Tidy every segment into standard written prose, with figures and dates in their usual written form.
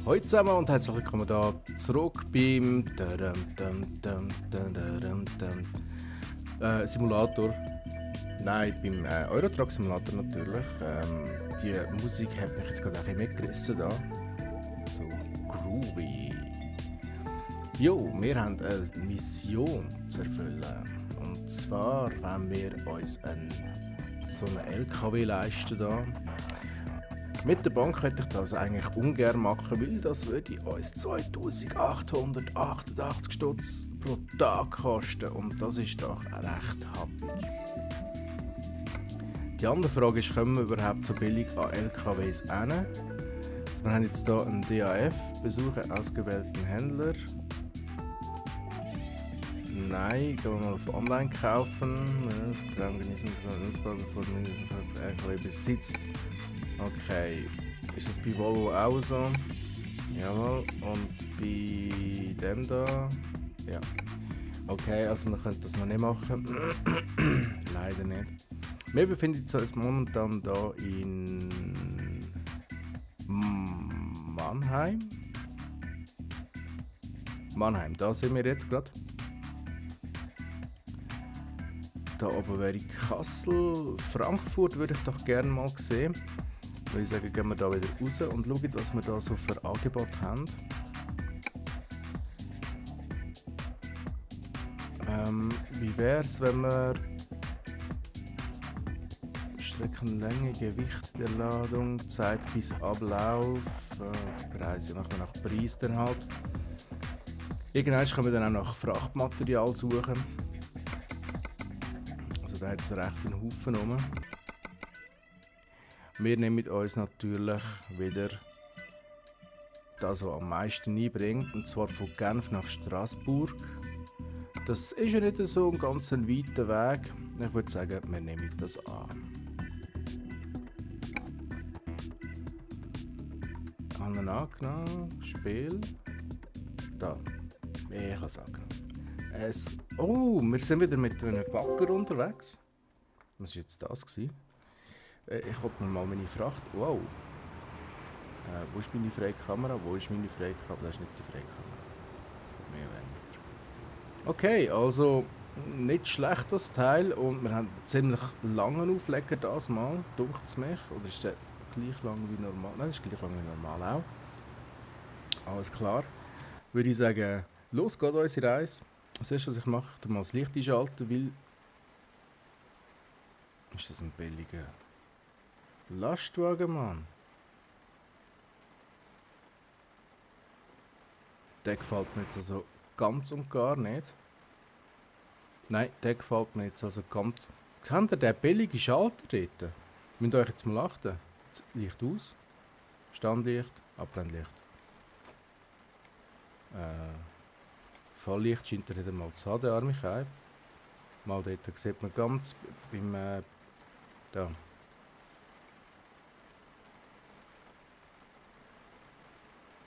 Hallo zusammen und herzlich willkommen da zurück beim Simulator. Nein, beim Eurotruck Simulator natürlich. Die Musik hat mich jetzt gerade ein bisschen mitgerissen da. So groovy. Jo, wir haben eine Mission zu erfüllen. Und zwar wollen wir uns so einen LKW leisten da. Mit der Bank hätte ich das eigentlich ungern machen, weil das würde uns 2888 Stutz pro Tag kosten und das ist doch recht happig. Die andere Frage ist, kommen wir überhaupt so billig an LKWs hin? Also wir haben jetzt hier einen DAF, besuche ausgewählten Händler. Nein, gehen wir mal auf Online kaufen. Vertrauen genießen von LKW besitzt. Okay, ist das bei Volvo auch so? Jawohl, und bei dem da? Ja. Okay, also man könnte das noch nicht machen. Leider nicht. Wir befinden uns momentan hier in Mannheim. Mannheim, da sind wir jetzt gerade. Da oben wäre Kassel. Frankfurt würde ich doch gerne mal sehen. Würde ich sagen, gehen wir da wieder raus und schauen, was wir da so für Angebote haben. Wie wäre es, wenn wir Streckenlänge, Gewicht der Ladung, Zeit bis Ablauf, Preise machen wir nach Preis dann halt. Irgendwann können wir dann auch nach Frachtmaterial suchen. Also da hat es recht einen Haufen rum. Wir nehmen uns natürlich wieder das, was am meisten einbringt, und zwar von Genf nach Straßburg. Das ist ja nicht so ein ganz weiter Weg. Ich würde sagen, wir nehmen das an. Haben wir angenommen, Spiel. Da. Ich habe es angenommen. Oh, wir sind wieder mit einem Bagger unterwegs. Was war jetzt das? Ich hole mir mal meine Fracht. Wow. Wo ist meine freie Kamera? Das ist nicht die freie Kamera. Mehr oder weniger. Okay, also nicht schlecht das Teil und wir haben einen ziemlich langen Aufleger das Mal, dunkt es mich. Oder ist der gleich lang wie normal? Nein, das ist gleich lang wie normal auch. Alles klar. Würde ich sagen, los geht unsere Reise. Das erste, was ich mache, ist mal das Licht einschalten, weil... Ist das ein billiger Lastwagen, Mann? Der gefällt mir jetzt also ganz und gar nicht. Nein, der gefällt mir jetzt also ganz... Seht ihr den billigen Schalter dort? Müsst ihr euch jetzt mal achten. Jetzt Licht aus. Standlicht, Abblendlicht. Volllicht scheint er nicht mal zu haben, der arme Kerl. Mal dort sieht man ganz beim... da.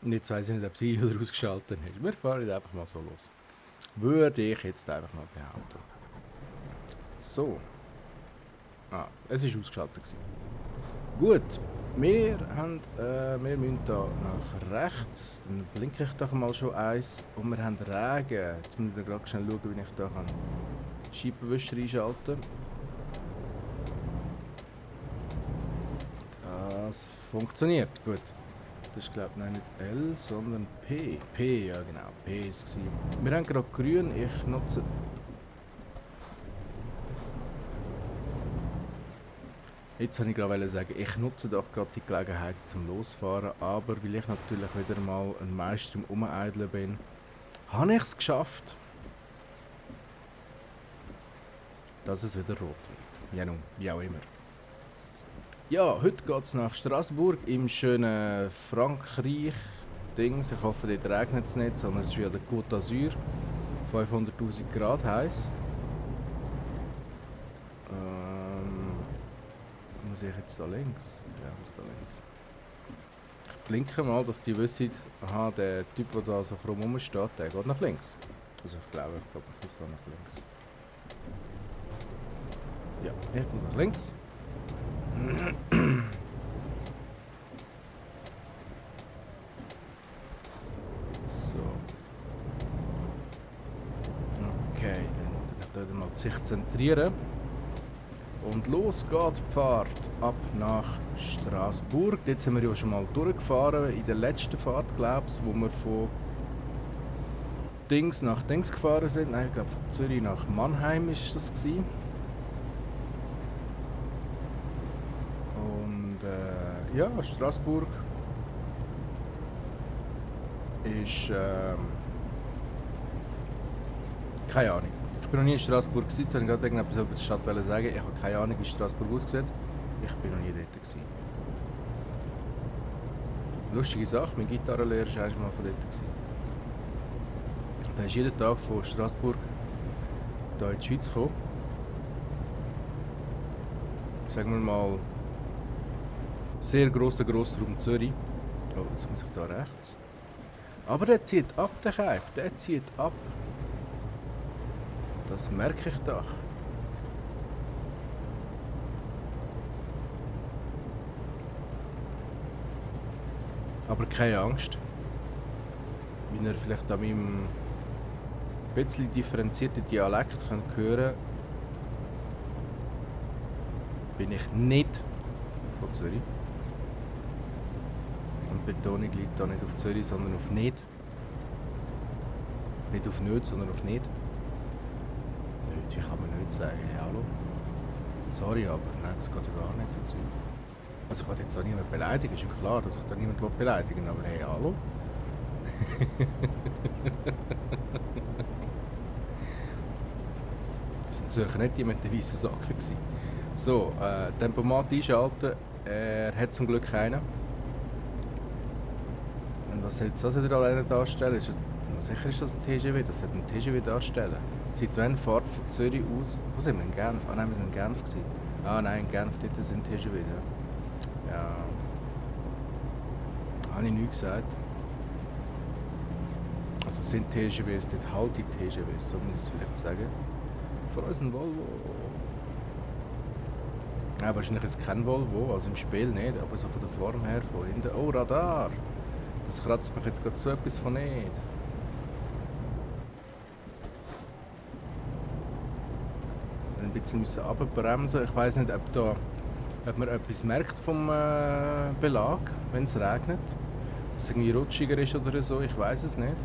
Und jetzt weiss ich nicht, ob sie wieder ausgeschaltet hat. Wir fahren einfach mal so los. Würde ich jetzt einfach mal behaupten. So. Ah, es war ausgeschaltet gewesen. Gut. Wir müssen hier nach rechts. Dann blinke ich doch mal schon eins. Und wir haben Regen. Jetzt muss ich gerade schnell schauen, wie ich hier die Scheibenwischer einschalten kann. Das funktioniert. Gut. Das ist glaube ich nicht L, sondern P. P, ja genau, P ist es. Wir haben gerade grün, ich nutze... Jetzt wollte ich gerade sagen, ich nutze doch gerade die Gelegenheit zum Losfahren, aber weil ich natürlich wieder mal ein Meister im Umeideln bin, habe ich es geschafft, dass es wieder rot wird. Ja nun, wie auch immer. Ja, heute geht es nach Straßburg im schönen Frankreich-Dings. Ich hoffe, dort regnet es nicht, sondern es ist wieder der Côte d'Azur. 500'000 Grad heiß. Muss ich jetzt da links? Ja, ich muss da links. Ich blinke mal, dass die wissen, aha, der Typ, der da so krumm rumsteht, der geht nach links. Also ich glaube, ich muss da nach links. Ja, ich muss nach links. So. Okay, dann mal sich zentrieren. Und los geht die Fahrt ab nach Straßburg. Dort sind wir ja schon mal durchgefahren, in der letzten Fahrt, glaube ich, wo wir von Dings nach Dings gefahren sind. Nein, ich glaube von Zürich nach Mannheim ist das gewesen. Und ja, Straßburg ist keine Ahnung. Ich bin noch nie in Straßburg gewesen, jetzt wollte ich gerade irgendetwas über die Stadt sagen. Ich habe keine Ahnung, wie Straßburg aussieht. Ich bin noch nie dort gewesen. Lustige Sache, mein Gitarrenlehrer war einmal von dort gewesen. Der ist jeden Tag von Straßburg hier in die Schweiz gekommen. Sagen wir mal, sehr grosser Grossraum Zürich. Oh, jetzt muss ich da rechts. Aber der zieht ab, der Keib, der zieht ab. Das merke ich doch. Aber keine Angst. Wie ihr vielleicht an meinem bisschen differenzierten Dialekt könnt hören, bin ich nicht von Zürich. Und die Betonung liegt da nicht auf Zürich, sondern auf nicht. Nicht auf nicht, sondern auf nicht. Nicht, wie kann man nicht sagen? Hey, hallo? Sorry, aber nein, das geht ja gar nicht so Zeug. Also ich will jetzt auch niemanden beleidigen, ist ja klar, dass ich da niemanden beleidigen will, aber hey, hallo? Das sind Zürcher nicht die mit den weißen Socken gewesen. So, Tempomat einschalten, er hat zum Glück keinen. Und was soll jetzt das wieder alleine darstellen? Sicher ist das ein TGW, das sollte ein TGW darstellen. Seit wann fährt von Zürich aus... Wo sind wir? In Genf? Ah nein, wir sind in Genf gewesen. Ah nein, in Genf, dort sind TGW, ja. Ja... Habe ich nichts gesagt. Also es sind TGWs, dort halt die TGWs, so muss ich es vielleicht sagen. Von uns ein Volvo. Ja, wahrscheinlich ist es kein Volvo, also im Spiel nicht, aber so von der Form her, von hinten... Oh, Radar! Das kratzt mich jetzt gerade so etwas von nicht. Ein bisschen runterbremsen. Ich weiss nicht, ob man etwas merkt vom Belag, wenn es regnet. Dass es irgendwie rutschiger ist oder so, ich weiss es nicht.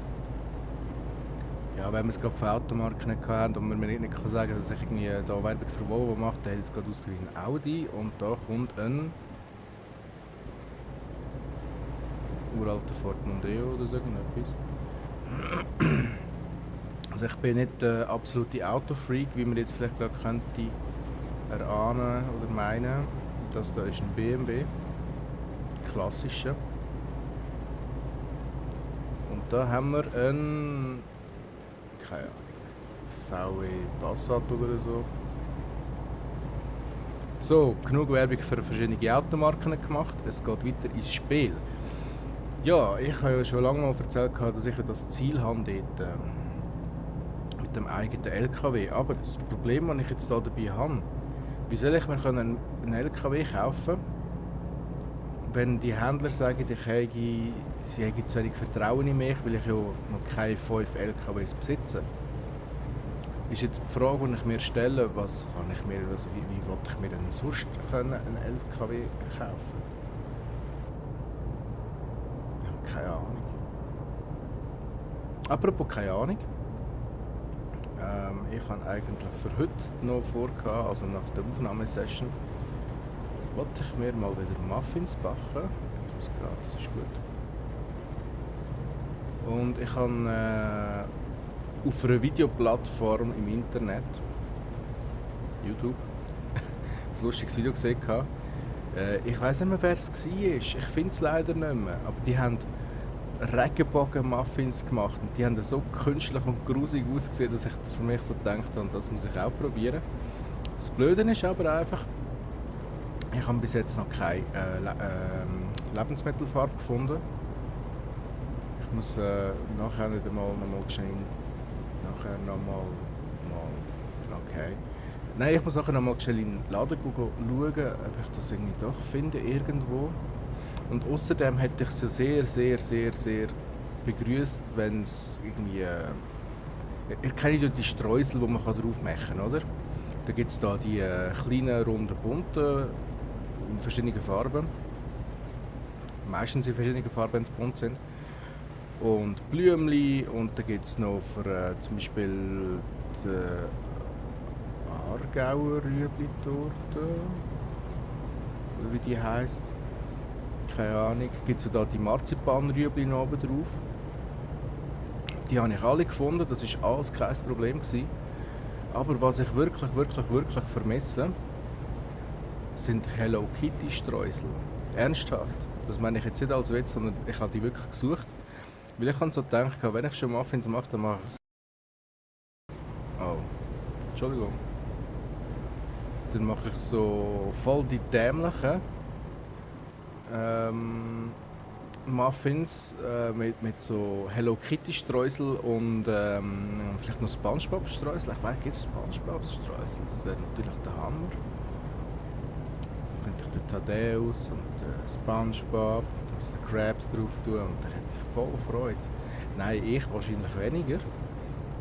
Ja, wenn wir es gerade von Automarken nicht hatten und man mir nicht sagen kann, dass ich irgendwie da Werbung für Volvo mache, dann hält es gerade ausgesehen wie ein Audi und da kommt ein uralter Ford Mondeo oder so irgendetwas. Also ich bin nicht der absolute Autofreak, wie man jetzt vielleicht gerade könnte erahnen oder meinen. Das da ist ein BMW, klassischer. Und da haben wir einen, keine Ahnung, VW Passat oder so. So, genug Werbung für verschiedene Automarken gemacht, es geht weiter ins Spiel. Ja, ich habe ja schon lange mal erzählt, dass ich das Ziel habe dort, mit dem eigenen LKW. Aber das Problem, das ich jetzt hier dabei habe, wie soll ich mir einen LKW kaufen, wenn die Händler sagen, sie hätten zu wenig Vertrauen in mich, weil ich ja noch keine 5 LKWs besitze. Ist jetzt die Frage, die ich mir stelle, wie will ich mir denn sonst einen LKW kaufen? Ich habe keine Ahnung. Apropos keine Ahnung. Ich habe eigentlich für heute noch vorgehabt, also nach der Aufnahmesession, wollte ich mir mal wieder Muffins backen. Ich muss gerade, das ist gut. Und ich habe auf einer Videoplattform im Internet, YouTube, ein lustiges Video gesehen. Ich weiss nicht mehr, wer es war. Ich finde es leider nicht mehr. Aber die haben Regenbogen-Muffins gemacht. Und die haben so künstlich und grusig ausgesehen, dass ich für mich so gedacht habe, das muss ich auch probieren. Das Blöde ist aber einfach, ich habe bis jetzt noch keine Lebensmittelfarbe gefunden. Ich muss nachher wieder mal schnell... Okay. Nein, ich muss nachher noch mal schnell in den Laden schauen, ob ich das irgendwie doch finde irgendwo. Und außerdem hätte ich es ja sehr begrüßt, wenn es irgendwie... ihr kennt ja die Streusel, die man drauf machen kann, oder? Da gibt es da die kleinen, runden, bunten, in verschiedenen Farben. Meistens in verschiedenen Farben, wenn sie bunt sind. Und Blümchen und da gibt es noch für zum Beispiel die Aargauer Rüebli-Torte, oder wie die heisst. Keine Ahnung. Gibt es da die Marzipan-Rüebli noch oben drauf. Die habe ich alle gefunden, das war alles kein Problem gewesen. Aber was ich wirklich vermisse, sind Hello Kitty Streusel. Ernsthaft. Das meine ich jetzt nicht als Witz, sondern ich habe die wirklich gesucht. Weil ich habe so gedacht, wenn ich schon Muffins mache, dann mache ich es. Oh. Entschuldigung. Dann mache ich so voll die dämlichen Muffins mit so Hello Kitty Streusel und vielleicht noch SpongeBob Streusel. Ich weiß, gibt es SpongeBob Streusel? Das wäre natürlich der Hammer. Dann könnte ich den Thaddeus und den SpongeBob und den Krabs drauf tun und dann hätte ich voll Freude. Nein, ich wahrscheinlich weniger.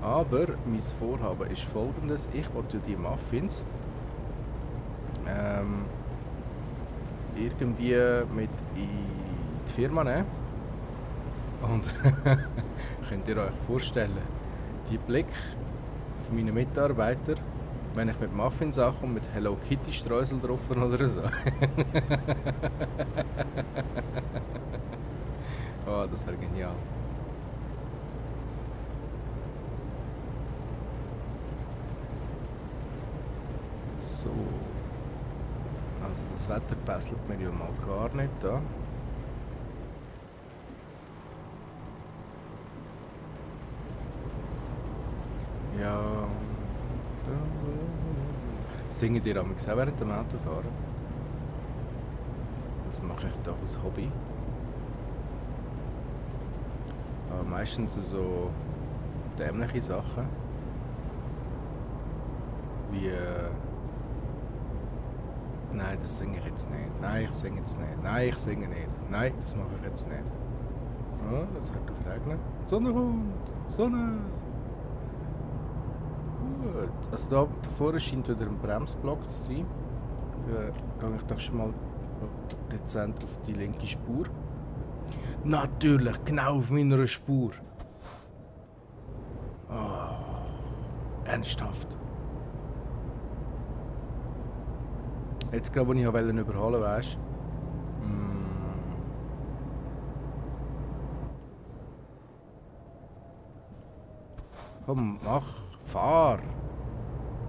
Aber mein Vorhaben ist folgendes: Ich wollte die Muffins irgendwie mit in die Firma nehmen. Und könnt ihr euch vorstellen, die Blick von meinen Mitarbeitern, wenn ich mit Muffins ankomme, mit Hello Kitty Streusel drauf oder so. Oh, das wäre genial. So. Also das Wetter passelt mir ja mal gar nicht da. Ja. Singt ihr auch während dem Autofahren? Das mache ich da als Hobby. Aber meistens so dämliche Sachen. Wie nein, das singe ich jetzt nicht. Nein, ich singe jetzt nicht. Nein, ich singe nicht. Nein, das mache ich jetzt nicht. Oh, es hört auf regnen. Die Sonne kommt. Sonne. Gut. Also da vorne scheint wieder ein Bremsblock zu sein. Da gehe ich doch schon mal dezent auf die linke Spur. Natürlich, genau auf meiner Spur. Oh, ernsthaft. Jetzt gerade, wo ich überholen wollte, weisst du? Komm, mach, fahr.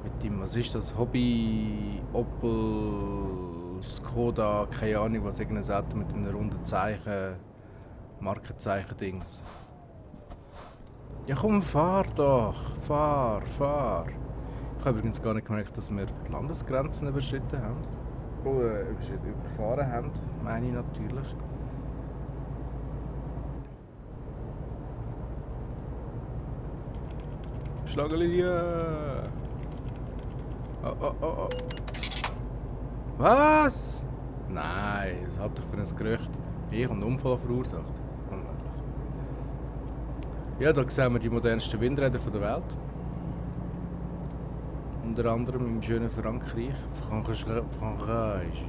Mit dem, was ist das? Hobby, Opel, Skoda, keine Ahnung, was irgendein Auto mit einem runden Zeichen, Markenzeichen-Dings. Ja komm, fahr doch, fahr. Ich habe übrigens gar nicht gemerkt, dass wir die Landesgrenzen überschritten haben. Überfahren haben, meine ich natürlich. Schlagerlinie! Oh. Was? Nein, das hat doch für ein Gerücht. Ich habe einen Unfall verursacht. Unmöglich. Ja, da sehen wir die modernsten Windräder der Welt. Unter anderem im schönen Frankreich. Frankreich.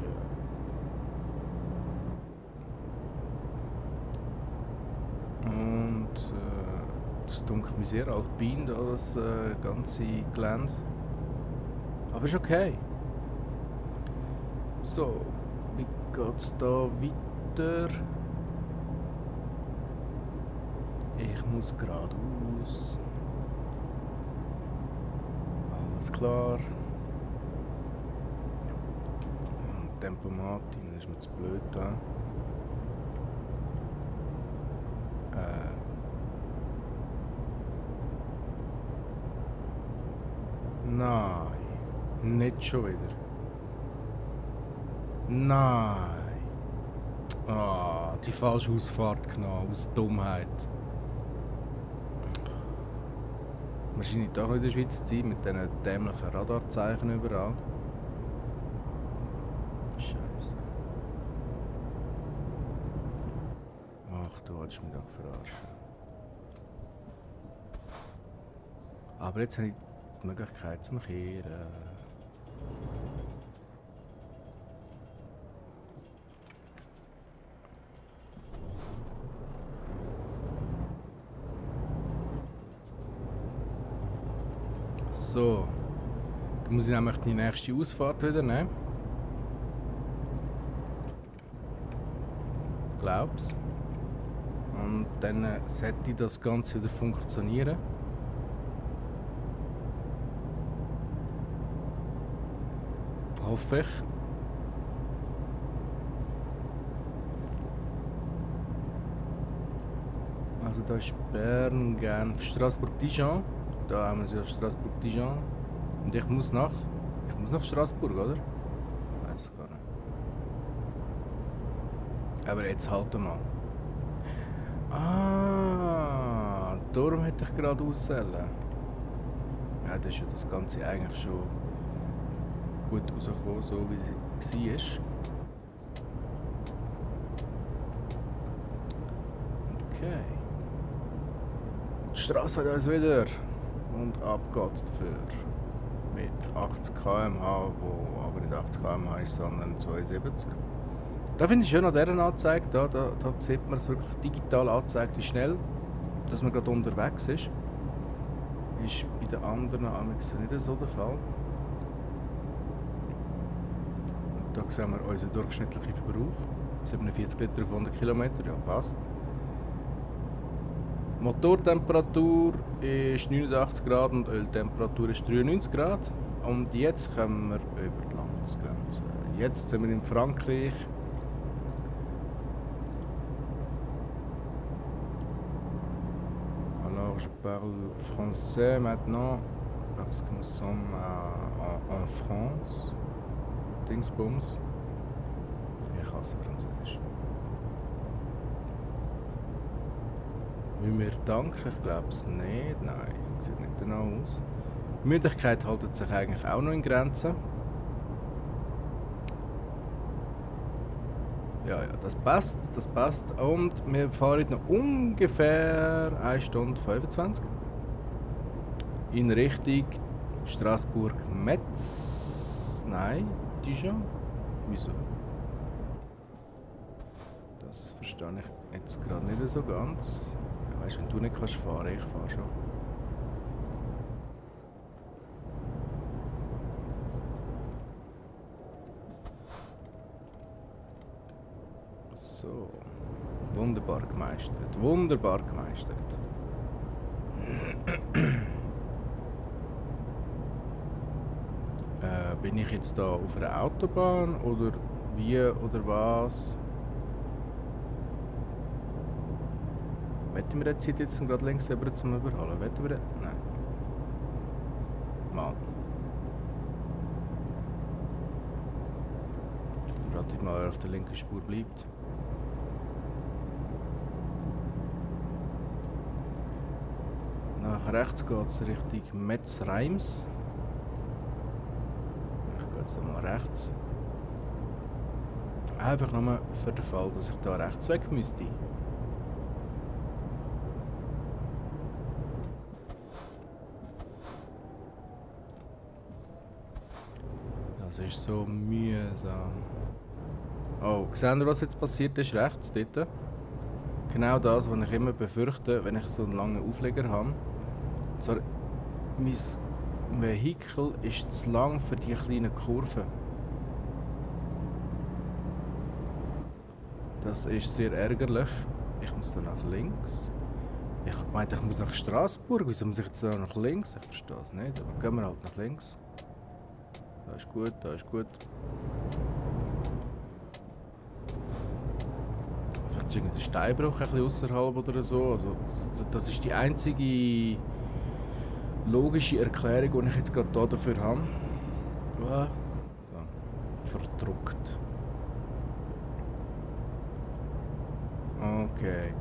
Und das dunkelt mir sehr alpin, das ganze Gelände. Aber ist okay. So, wie geht's da weiter? Ich muss geradeaus. Alles klar. Und Tempomat, dann ist mir zu blöd da. Nein, nicht schon wieder. Nein. Ah, die falsche Ausfahrt genommen, aus Dummheit. wahrscheinlich doch noch in der Schweiz zu sein, mit diesen dämlichen Radarzeichen überall. Scheiße. Ach, du wolltest mich doch verarschen. Aber jetzt habe ich die Möglichkeit zum Kehren. So. Dann muss ich nämlich die nächste Ausfahrt wieder nehmen. Glaub's. Und dann sollte das Ganze wieder funktionieren. Hoffe ich. Also da ist Bern, Genf, Straßburg-Dijon. Da haben wir ja Straßburg-Dijon. Und ich muss nach Straßburg, oder? Ich weiß es gar nicht. Aber jetzt halt mal. Ah, darum hätte ich gerade auswählen. Ja, das ist ja das Ganze eigentlich schon gut rausgekommen, so wie sie war. Okay. Die Straße hat uns wieder. Und ab geht's dafür. Mit 80 km/h, wo aber nicht 80 km/h ist, sondern 72. Da finde ich schön an dieser Anzeige, da sieht man es wirklich digital angezeigt, wie schnell dass man gerade unterwegs ist. Ist bei den anderen nicht so der Fall. Und da sehen wir unseren durchschnittlichen Verbrauch. 47 Liter auf 100 km, ja passt. Motortemperatur ist 89 Grad und Öltemperatur ist 93 Grad. Und jetzt kommen wir über die Landesgrenze. Jetzt sind wir in Frankreich. Alors je parle français maintenant parce que nous sommes en France. Dingsbums. Ich hasse Französisch. Müssen wir danken? Ich glaube es nicht. Nein, sieht nicht danach aus. Die Müdigkeit hält sich eigentlich auch noch in Grenzen. Ja, das passt. Und wir fahren noch ungefähr 1 Stunde 25 in Richtung Straßburg-Metz. Nein, Dijon. Wieso? Das verstehe ich jetzt gerade nicht so ganz. Ja, weißt, wenn du nicht kannst fahren, ich fahre schon. So. Wunderbar gemeistert. Wunderbar gemeistert. Bin ich jetzt da auf einer Autobahn oder wie oder was? Wetten wir jetzt gerade links rüber zum Überholen? Wetten wir? Nein. Mal. Wartet mal, wer auf der linken Spur bleibt. Nach rechts geht es Richtung Metz-Reims. Ich gehe jetzt einmal rechts. Einfach nur für den Fall, dass ich da rechts weg müsste. Das ist so mühsam. Oh, seht ihr, was jetzt passiert ist? Rechts dort. Genau das, was ich immer befürchte, wenn ich so einen langen Aufleger habe. Und zwar, mein Vehikel ist zu lang für die kleinen Kurven. Das ist sehr ärgerlich. Ich muss da nach links. Ich habe gemeint, ich muss nach Straßburg. Wieso muss ich jetzt da nach links? Ich verstehe es nicht, aber gehen wir halt nach links. Da ist gut, da ist gut. Vielleicht ist irgendein Steinbruch ein bisschen außerhalb oder so. Also, das ist die einzige logische Erklärung, die ich jetzt gerade hier dafür habe. Ja, verdruckt. Okay.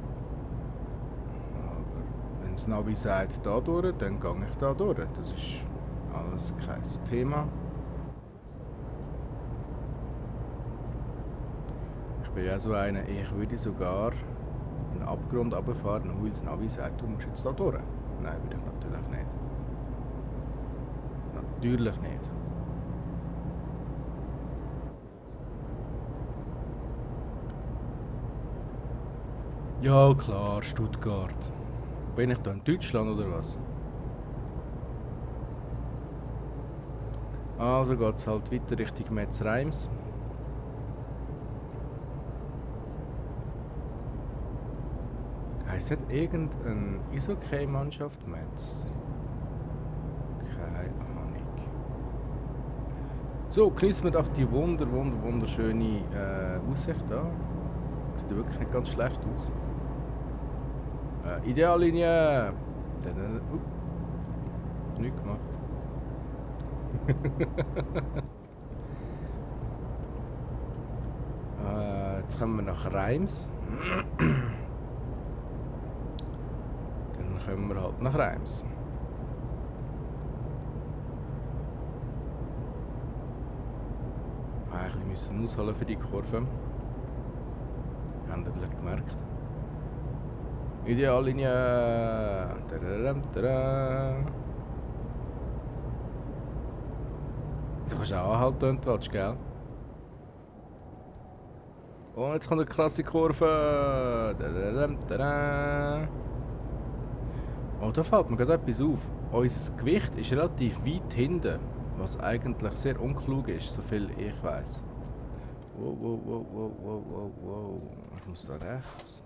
Aber wenn das Navi sagt da durch, dann gehe ich da durch. Das ist alles kein Thema. Ich bin ja so einer, ich würde sogar einen Abgrund runterfahren, nur weil das Navi sagt, du musst jetzt da durch. Nein, würde ich natürlich nicht. Natürlich nicht. Ja klar, Stuttgart. Bin ich da in Deutschland oder was? Also geht es halt weiter Richtung Metz-Reims. Heisst nicht irgendeine Eishockey-Mannschaft Metz? Keine Ahnung. So, genießen wir doch die wunderschöne Aussicht da. Sieht wirklich nicht ganz schlecht aus. Ideallinie! Nichts gemacht. Jetzt kommen wir nach Reims. Dann kommen wir halt nach Reims. Eigentlich müssen ausholen für die Kurve. Habt ihr vielleicht gemerkt? Ideallinie! Du kannst auch anhalten, wenn du willst, gell? Und jetzt kommt eine krasse Kurve. Oh, da fällt mir gerade etwas auf. Unser Gewicht ist relativ weit hinten, was eigentlich sehr unklug ist, soviel ich weiß. Wow. Ich muss da rechts.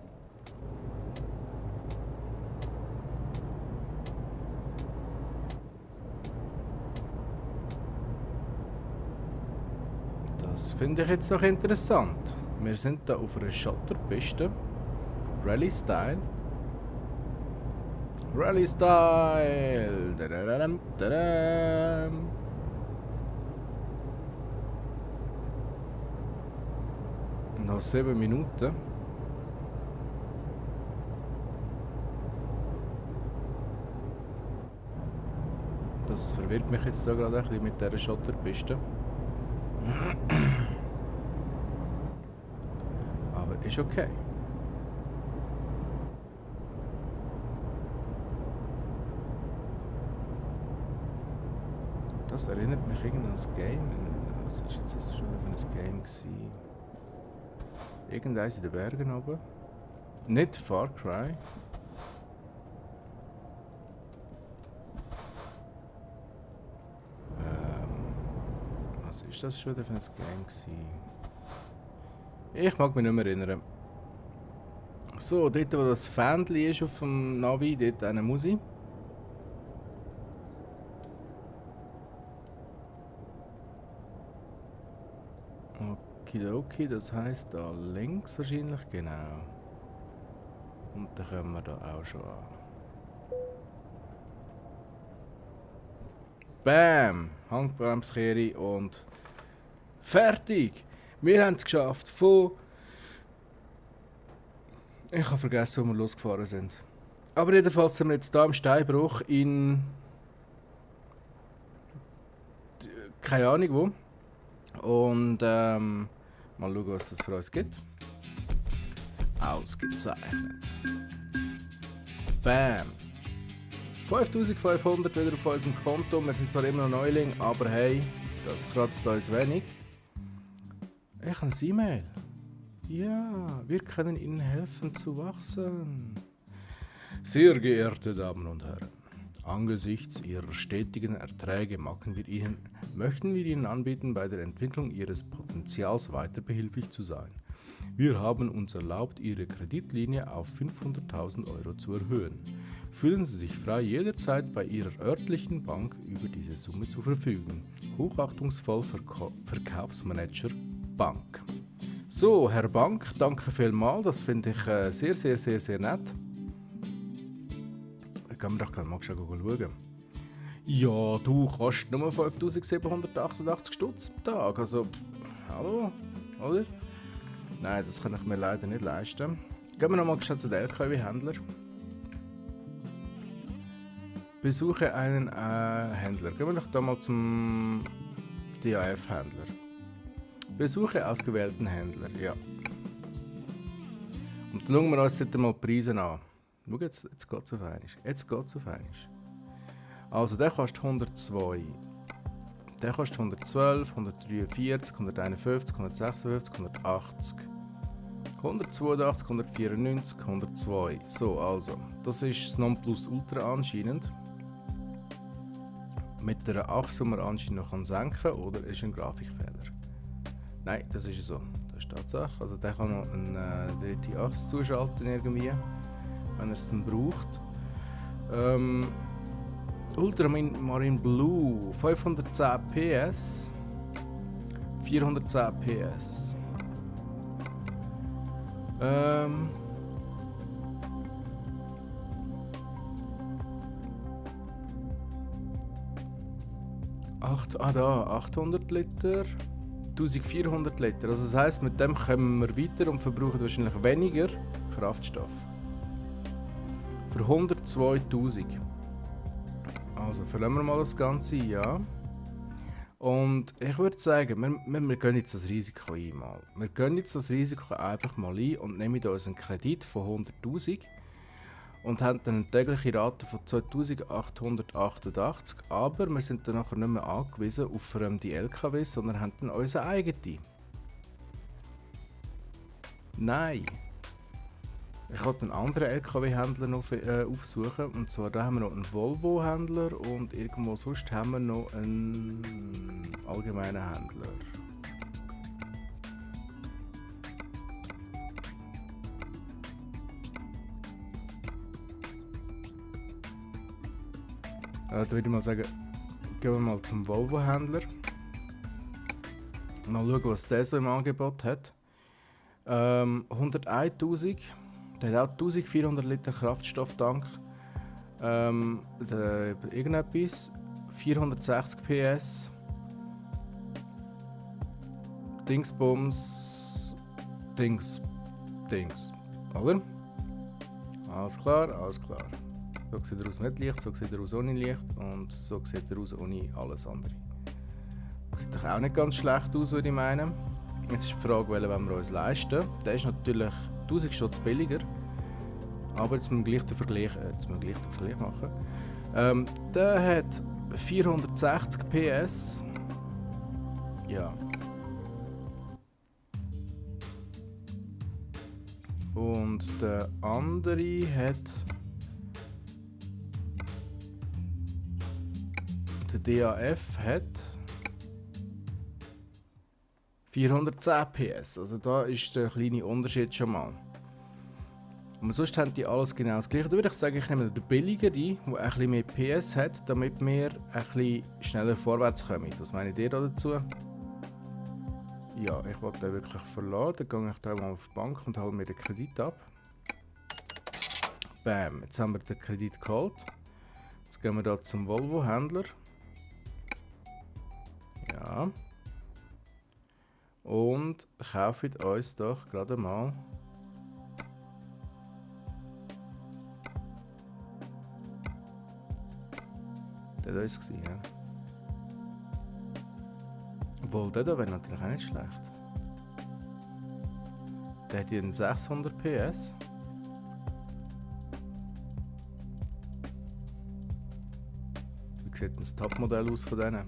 Das finde ich jetzt noch interessant. Wir sind da auf einer Schotterpiste. Rally Style. Rally Style. Dadadam, dadam. Noch 7 Minuten. Das verwirrt mich jetzt da gerade ein bisschen mit dieser Schotterpiste. Aber ist okay. Das erinnert mich irgendwie an das Game. Was war jetzt das schon für ein Game gewesen? Irgendeins in den Bergen oben. Nicht Far Cry. Was ist das schon für ein Game gewesen? Ich mag mich nicht mehr erinnern. So, dort wo das Fähnchen ist auf dem Navi, dort eine Musik. Okidoki, das heisst da links wahrscheinlich, genau. Und dann kommen wir da auch schon an. Bam! Handbremskehre und fertig! Wir haben es geschafft von... Ich habe vergessen, wo wir losgefahren sind. Aber jedenfalls sind wir jetzt hier im Steinbruch in... keine Ahnung wo. Und mal schauen, was das für uns gibt. Ausgezeichnet. Bam! 5500 wieder auf unserem Konto. Wir sind zwar immer noch Neuling, aber hey, das kratzt uns wenig. Ich habe ein E-Mail. Ja, wir können Ihnen helfen zu wachsen. Sehr geehrte Damen und Herren, angesichts Ihrer stetigen Erträge möchten wir Ihnen anbieten, bei der Entwicklung Ihres Potenzials weiter behilflich zu sein. Wir haben uns erlaubt, Ihre Kreditlinie auf 500.000 € zu erhöhen. Fühlen Sie sich frei, jederzeit bei Ihrer örtlichen Bank über diese Summe zu verfügen. Hochachtungsvoll Verkaufsmanager Bank. So, Herr Bank, danke vielmals, das finde ich sehr nett. Da können wir doch mal schauen. Ja, du kostet nur 5.788 Stutz am Tag, also, hallo, oder? Nein, das kann ich mir leider nicht leisten. Gehen wir nochmal schnell zu den LKW-Händler. Besuche einen Händler. Gehen wir doch da mal zum DAF-Händler. Besuche ausgewählten Händler, ja. Und dann schauen wir uns jetzt mal die Preise an. Schau, jetzt geht es auf einmal. Jetzt geht es auf einmal. Also, der kostet 102. Der kostet 112, 143, 151, 156, 180. 182, 194, 102. So, also, das ist das Nonplusultra anscheinend. Mit einer Achse, die man anscheinend noch senken kann, oder ist ein Grafikfehler? Nein, das ist so. Das ist Tatsache. Also der kann noch eine dritte Achse zuschalten irgendwie, wenn er es dann braucht. Ultramarine Blue, 510 PS, 410 PS. Da, 800 Liter, 1400 Liter. Also das heisst, mit dem kommen wir weiter und verbrauchen wahrscheinlich weniger Kraftstoff. Für 102'000. Also verlassen wir mal das Ganze, ja. Und ich würde sagen, wir gehen jetzt das Risiko ein mal. Wir gehen jetzt das Risiko einfach mal ein und nehmen uns einen Kredit von 100'000 und haben dann eine tägliche Rate von 2888, aber wir sind dann nachher nicht mehr angewiesen auf fremde LKWs, sondern haben dann unsere eigene. Nein! Ich wollte einen anderen LKW-Händler noch aufsuchen, und zwar da haben wir noch einen Volvo-Händler und irgendwo sonst haben wir noch einen allgemeinen Händler. Da würde ich mal sagen, gehen wir mal zum Volvo-Händler. Mal schauen, was der so im Angebot hat. 101'000. Der hat auch 1400 Liter Kraftstofftank. Irgendetwas. 460 PS. Dingsbums. Dings. Oder? Alles klar, alles klar. So sieht er aus mit Licht, so sieht er aus ohne Licht und so sieht er aus ohne alles andere. Sieht doch auch nicht ganz schlecht aus, würde ich meinen. Jetzt ist die Frage, welchen wollen wir uns leisten. Der ist natürlich 1000 Stutz billiger, aber jetzt müssen wir gleich den Vergleich machen. Der hat 460 PS. Ja. Und der andere hat... Der DAF hat 410 PS, also da ist der kleine Unterschied schon mal. Und sonst haben die alles genau das gleiche. Da würde ich sagen, ich nehme den billigeren, der ein bisschen mehr PS hat, damit wir ein bisschen schneller vorwärts kommen. Was meint ihr dazu? Ja, ich wollte den wirklich verlassen. Dann gehe ich da mal auf die Bank und hole mir den Kredit ab. Bam, jetzt haben wir den Kredit geholt. Jetzt gehen wir da zum Volvo-Händler. Ja. Und kaufen uns doch gerade mal der da ist gewesen, ja. Obwohl, der da wäre natürlich auch nicht schlecht. Der hat hier einen 600 PS. Wie sieht das Topmodell aus von denen?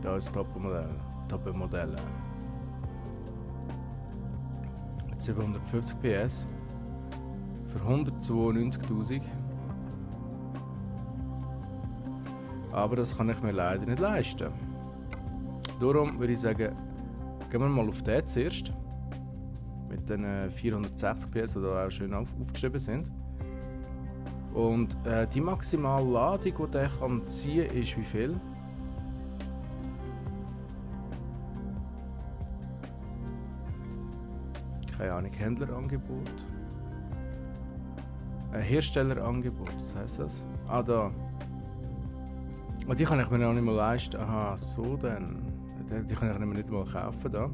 Da ist Top-Modell. Mit 750 PS. Für 192'000. Aber das kann ich mir leider nicht leisten. Darum würde ich sagen, gehen wir mal auf den zuerst. Mit den 460 PS, die da auch schön aufgeschrieben sind. Und die maximale Ladung, die der kann ziehen kann, ist wie viel? Keine Ahnung, Händlerangebot. Herstellerangebot, was heisst das? Ah, da. Und die kann ich mir noch nicht mal leisten. Aha, so dann. Die kann ich mir nicht mal kaufen da.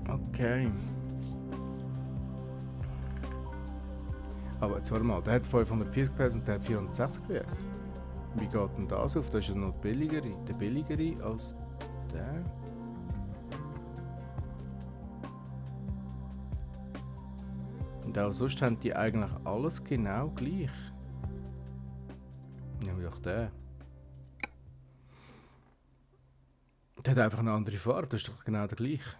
Okay. Aber jetzt warte mal, der hat 540 PS und der hat 460 PS. Wie geht denn das auf? Das ist ja noch der billigere als der. Und auch sonst haben die eigentlich alles genau gleich. Ja, wie auch der. Der hat einfach eine andere Farbe, das ist doch genau der gleiche.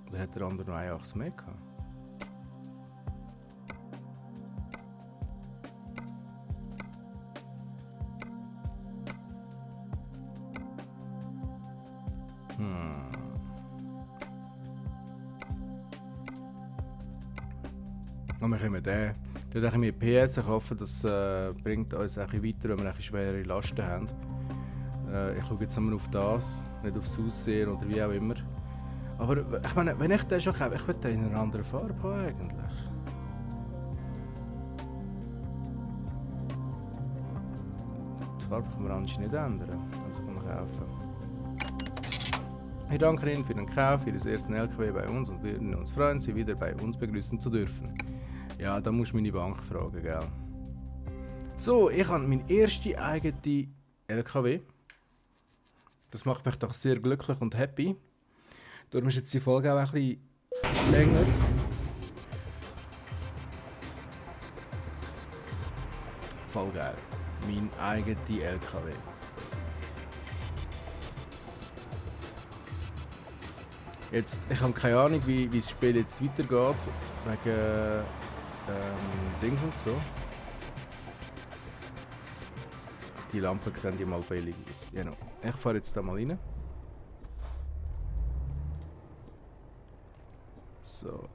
Oder hat der andere noch eine Achse mehr gehabt? Und wir können den. Dort habe ich mir PS. Ich hoffe, das bringt uns ein bisschen weiter, wenn wir ein schwere Lasten haben. Ich schaue jetzt einmal auf das, nicht aufs Aussehen oder wie auch immer. Aber ich meine, wenn ich den schon kaufe, ich würde den in einer anderen Farbe haben eigentlich. Die Farbe kann man eigentlich nicht ändern, also kann man kaufen. Ich danke Ihnen für den Kauf Ihres ersten LKW bei uns und würden uns freuen, Sie wieder bei uns begrüßen zu dürfen. Ja, da musst du meine Bank fragen, gell? So, ich habe meine erste eigene LKW. Das macht mich doch sehr glücklich und happy. Darum ist jetzt die Folge auch ein bisschen länger. Voll geil. Mein eigener LKW. Jetzt, ich habe keine Ahnung, wie das Spiel jetzt weitergeht. Wegen Dings und so. Die Lampen sehen ja mal billig aus. Genau. Ich fahre jetzt da mal rein. So.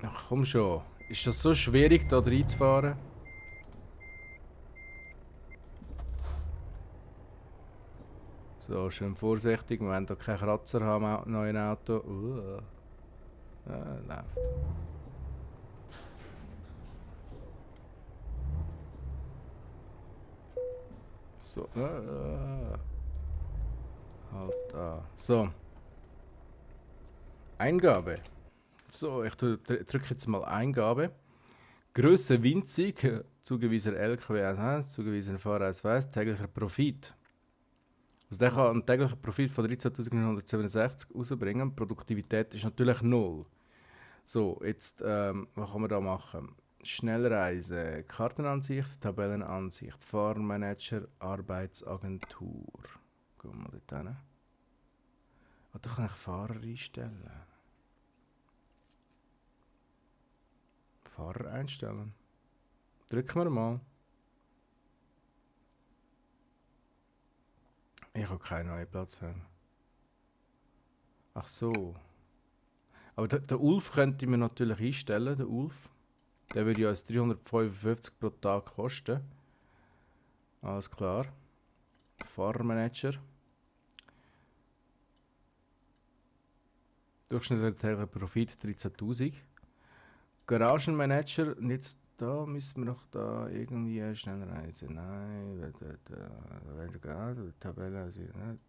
Ach komm schon. Ist das so schwierig, da reinzufahren? So, schön vorsichtig. Wir wollen hier keinen Kratzer haben am neuen Auto. Läuft. So. Halt da. So. Eingabe. So, ich drücke jetzt mal Eingabe. Größe winzig, zugewiesener LKW 1, zugewiesener Fahrausweis, täglicher Profit. Also der kann einen täglichen Profit von 13.967 rausbringen. Produktivität ist natürlich 0. So, jetzt, was kann man da machen? Schnellreise, Kartenansicht, Tabellenansicht, Fahrmanager, Arbeitsagentur. Gehen wir mal dort hin. Ah, da kann ich Fahrer einstellen. Fahrer einstellen. Drücken wir mal. Ich habe keinen neuen Platz für. Ach so. Aber der Ulf könnte mir natürlich einstellen, der Ulf. Der würde ja 355 pro Tag kosten. Alles klar. Fahrermanager. Durchschnittlicher Profit 13.000. Garagenmanager, und jetzt da müssen wir noch da irgendwie schnell reisen. Nein, da Tabelle,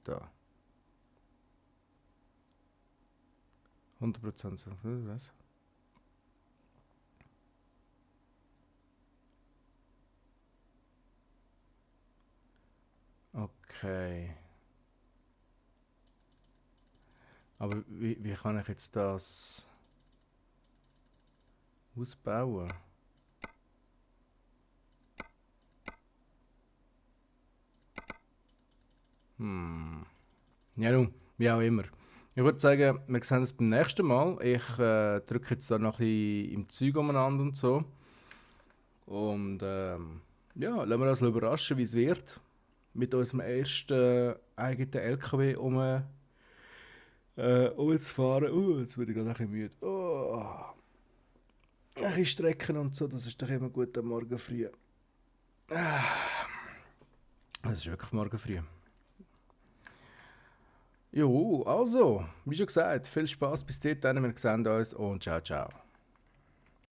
da. 100% so, was? Okay. Aber wie kann ich jetzt das ausbauen? Ja nun, wie auch immer. Ich würde sagen, wir sehen uns beim nächsten Mal. Ich drücke jetzt da noch ein bisschen im Zeug umeinander und so. Und ja, lassen wir uns überraschen, wie es wird. Mit unserem ersten eigenen LKW umzufahren. Jetzt bin ich gerade ein bisschen müde. Ein bisschen strecken und so, das ist doch immer gut am Morgen früh. Das ist wirklich morgen früh. Jo, also, wie schon gesagt, viel Spaß bis dahin, wir sehen uns und ciao, ciao.